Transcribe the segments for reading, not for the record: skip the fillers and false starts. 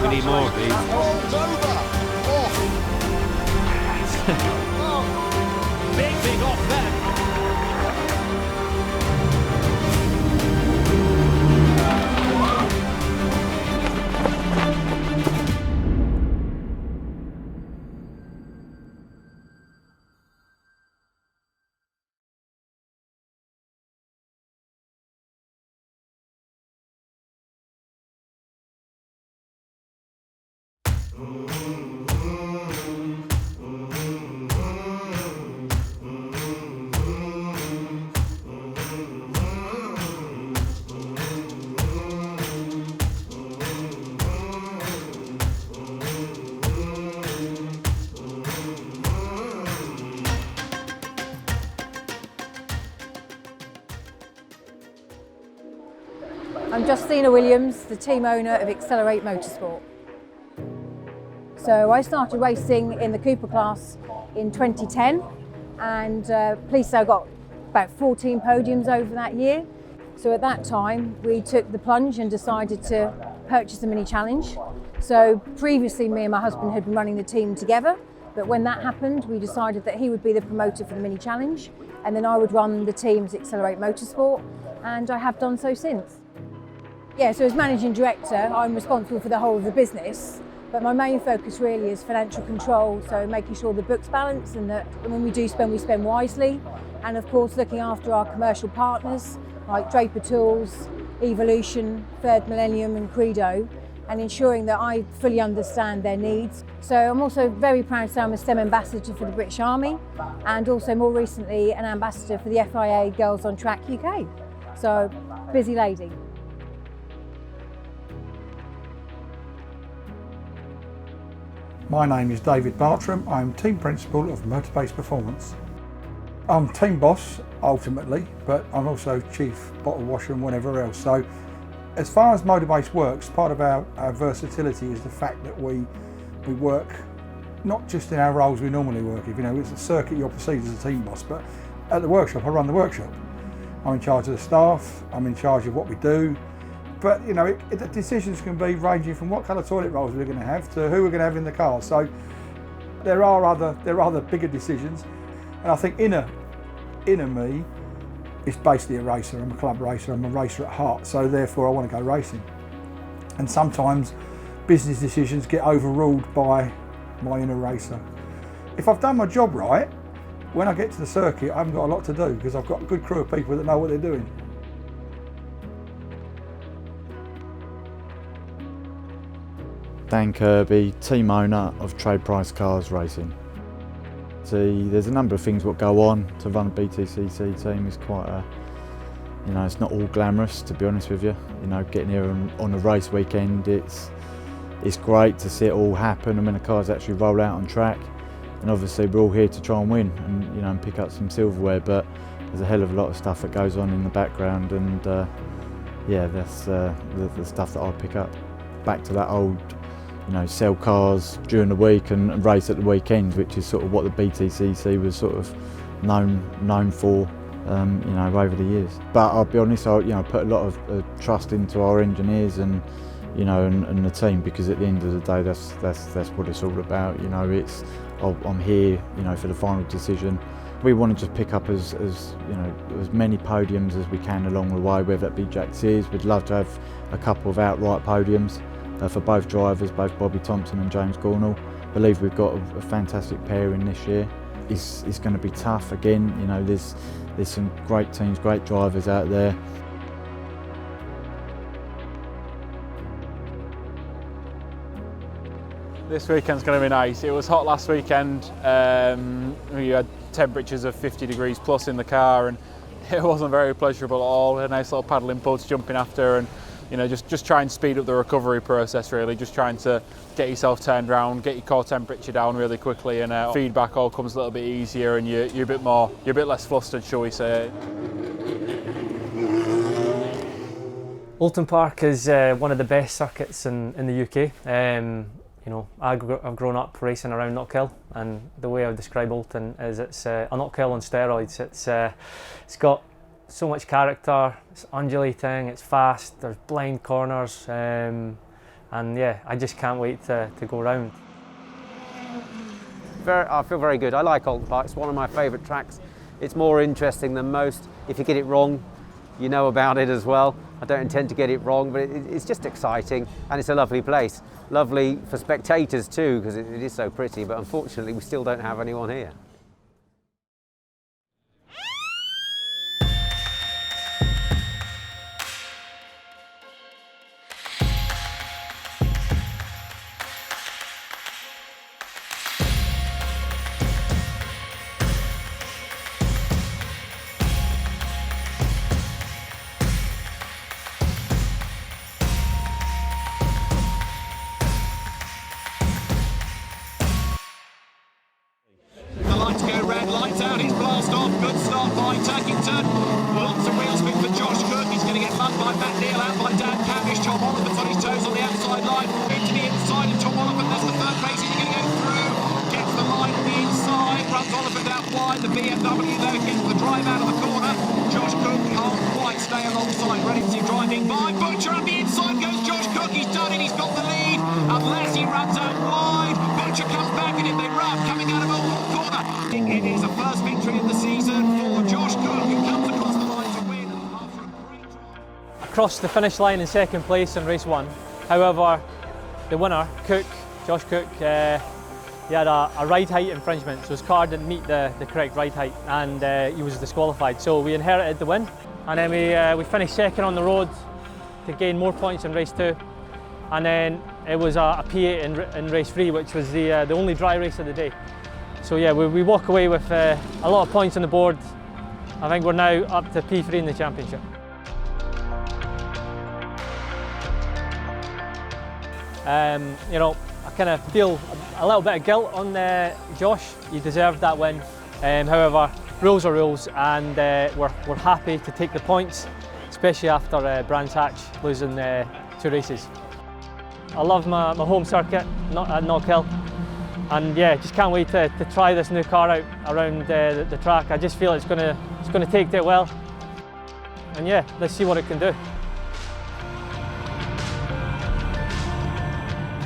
We need more of these. Big off there. I'm Justina Williams, the team owner of Accelerate Motorsport. So I started racing in the Cooper class in 2010 and pleased to say I got about 14 podiums over that year. So at that time we took the plunge and decided to purchase a mini challenge. So previously me and my husband had been running the team together, but when that happened we decided that he would be the promoter for the mini challenge and then I would run the team's Accelerate Motorsport, and I have done so since. Yeah, so as managing director, I'm responsible for the whole of the business, but my main focus really is financial control, so making sure the books balance and that when we do spend, we spend wisely, and of course looking after our commercial partners like Draper Tools, Evolution, Third Millennium and Credo, and ensuring that I fully understand their needs. So I'm also very proud to say I'm a STEM ambassador for the British Army, and also more recently an ambassador for the FIA Girls on Track UK. So, busy lady. My name is David Bartrum. I'm team principal of MOTORBASE Performance. I'm team boss ultimately, but I'm also chief bottle washer and whatever else. So as far as MOTORBASE works, part of our versatility is the fact that we work not just in our roles we normally work in. You know, it's a circuit you're perceived as a team boss, but at the workshop I run the workshop. I'm in charge of the staff, I'm in charge of what we do. But you know, the decisions can be ranging from what colour toilet rolls we're going to have to who we're going to have in the car. So there are other bigger decisions, and I think inner me is basically a racer. I'm a club racer. I'm a racer at heart. So therefore, I want to go racing. And sometimes business decisions get overruled by my inner racer. If I've done my job right, when I get to the circuit, I haven't got a lot to do because I've got a good crew of people that know what they're doing. Dan Kirby, team owner of TRADEPRICECARS Racing. See, there's a number of things that go on to run a BTCC team. It's quite a, you know, it's not all glamorous, to be honest with you. You know, getting here on a race weekend, it's great to see it all happen and when the cars actually roll out on track. And obviously we're all here to try and win and, you know, and pick up some silverware, but there's a hell of a lot of stuff that goes on in the background, and yeah, that's the stuff that I pick up. Back to that old, you know, sell cars during the week and race at the weekends, which is sort of what the BTCC was sort of known for, you know, over the years. But I'll be honest, I put a lot of trust into our engineers and, you know, and the team, because at the end of the day, that's what it's all about. You know, I'm here, you know, for the final decision. We want to just pick up as you know, as many podiums as we can along the way, whether it be Jack Sears. We'd love to have a couple of outright podiums for both drivers, both Bobby Thompson and James Gornall. I believe we've got a fantastic pairing this year. It's going to be tough again. You know, there's some great teams, great drivers out there. This weekend's going to be nice. It was hot last weekend. We had temperatures of 50 degrees plus in the car, and it wasn't very pleasurable at all. A nice little paddling puds jumping after, and you know, just try and speed up the recovery process really, just trying to get yourself turned around, get your core temperature down really quickly, and feedback all comes a little bit easier, and you're a bit less flustered, shall we say. Oulton Park is one of the best circuits in the UK. You know, I've grown up racing around Knockhill, and the way I would describe Oulton is it's a Knockhill on steroids. It's got so much character, it's undulating, it's fast, there's blind corners, and yeah, I just can't wait to go round. I feel very good. I like Oulton Park. It's one of my favourite tracks. It's more interesting than most. If you get it wrong, you know about it as well. I don't intend to get it wrong, but it's just exciting, and it's a lovely place. Lovely for spectators too, because it is so pretty, but unfortunately we still don't have anyone here. Lights go red, lights out, it's blast off, good start by Turkington. Lots of wheel spin for Josh Cook, he's going to get mugged by Matt Neal, out by Dan Cavish. Tom Oliphant's on his toes on the outside line, into the inside, and Tom Oliphant, that's the third race, he's going to go through, gets the line on the inside, runs Oliphant out wide, the BMW there gets the drive out of the corner. Josh Cook can't quite stay alongside, ready to see driving by Butcher on the inside, goes Josh Cook, he's done it, he's got the lead, unless he runs out wide. Butcher comes back and in they run, coming out of Oulton corner. It is a first victory of the season for Josh Cook, who comes across the line to win after a great drive. Across the finish line in second place in race 1. However, the winner, Cook, Josh Cook, he had a ride height infringement, so his car didn't meet the correct ride height, and he was disqualified. So we inherited the win, and then we finished second on the road to gain more points in race 2. And then it was a P8 in race 3, which was the only dry race of the day. So yeah, we walk away with a lot of points on the board. I think we're now up to P3 in the championship. You know, I kind of feel a little bit of guilt on Josh. He deserved that win. However, rules are rules, and we're happy to take the points, especially after Brands Hatch losing 2 races. I love my home circuit at Knockhill, and yeah, just can't wait to try this new car out around the track. I just feel it's going to take to it well, and yeah, let's see what it can do.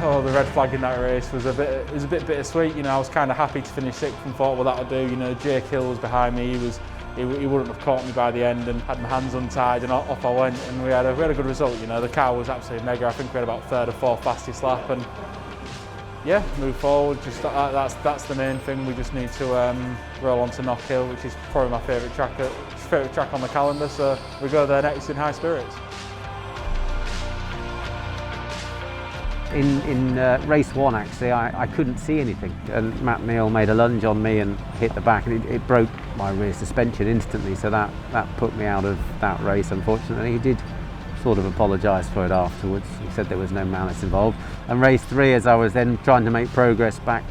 Oh, the red flag in that race was a bit bittersweet. You know, I was kind of happy to finish 6th and thought, well, that'll do. You know, Jake Hill was behind me. He wouldn't have caught me by the end, and had my hands untied, and off I went, and we had a good result. You know, the car was absolutely mega. I think we had about 3rd or 4th fastest lap, and yeah, move forward. Just that's the main thing. We just need to roll on to Knockhill, which is probably my favourite track on the calendar. So we go there next in high spirits. In race 1, actually, I couldn't see anything, and Matt Neal made a lunge on me and hit the back, and it broke my rear suspension instantly, so that put me out of that race, unfortunately. He did sort of apologise for it afterwards. He said there was no malice involved. And race 3, as I was then trying to make progress back,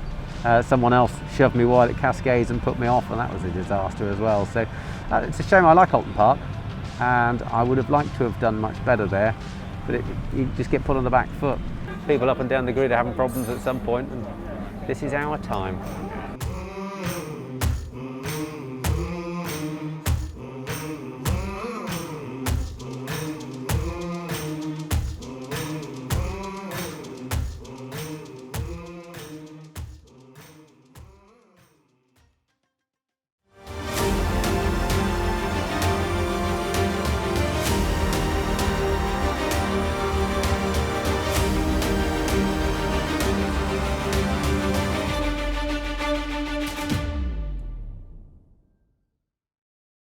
someone else shoved me wide at Cascades and put me off, and that was a disaster as well. So it's a shame. I like Oulton Park, and I would have liked to have done much better there, but you just get put on the back foot. People up and down the grid are having problems at some point, and this is our time.